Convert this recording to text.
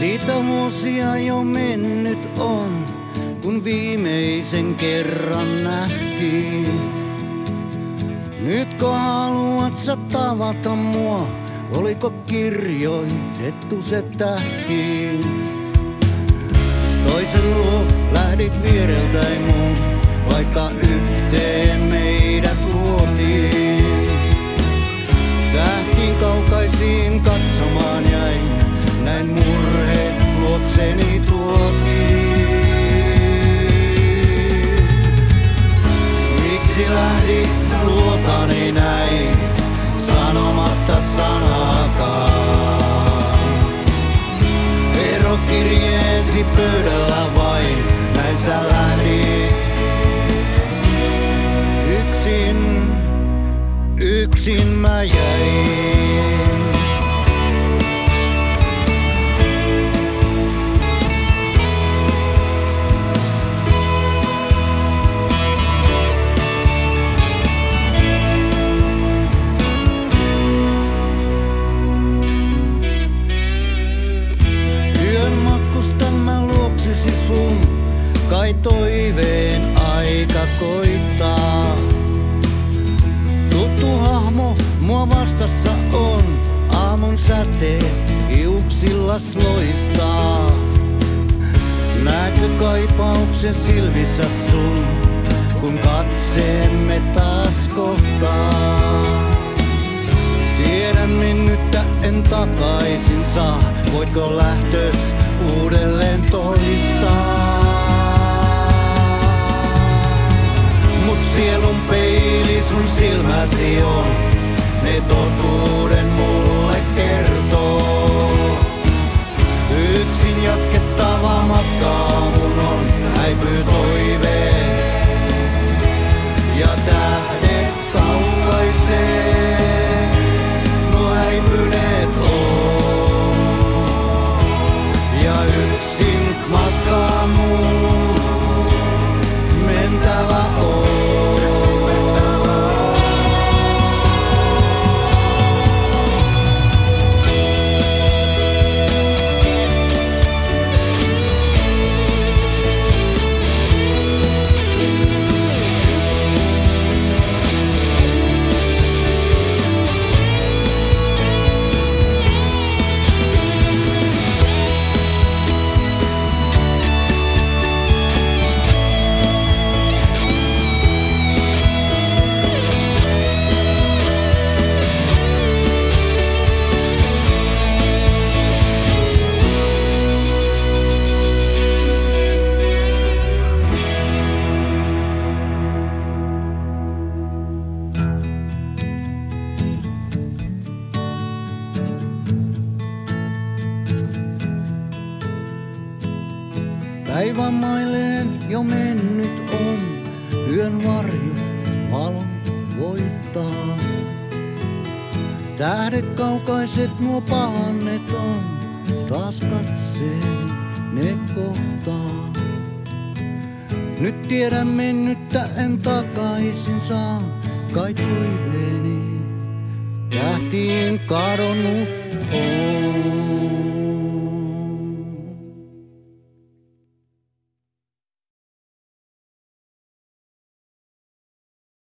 Siitä vuosia jo mennyt on, kun viimeisen kerran nähtiin. Nytkö haluat sä tavata mua, oliko kirjoitettu se tähtiin? Toisen luo lähdit viereltäin mun, vaikka yhteen meidät luotiin. Tähtiin kaukaisiin katsomaan jäin, näin murheet luokseni tuotiin. Miksi lähdit luotani näin, sanomatta sanaakaan? Erokirjeesi pöydällä vain, näin sä lähdit. Yksin mä jäin. Yön matkustan mä luoksesi sun, kai toiveen aika koittaa. Tuttu hahmo mua vastassa on, aamun säteet hiuksillas loistaa. Näkö kaipauksen silmissä sun, kun katseemme taas kohtaa? Tiedän mennyttä en takaisin saa, voitko lähtös uudelleen toistaa? Mut sielun peili sun silmäsi on, ne totuuden mulle kertoo. Yksin jatkettava matkaa mun on, häipyy toiveen ja tähdet kaukaisee, nuo häipyneet on. Ja yksin matkaa mun mentävä on. Päivän maileen jo mennyt on, yön varjo valon voittaa. Tähdet kaukaiset nuo palannet on, taas katseeni ne kohtaa. Nyt tiedän mennyttä en takaisin saa, kai toiveeni tähtiin kadonnut on.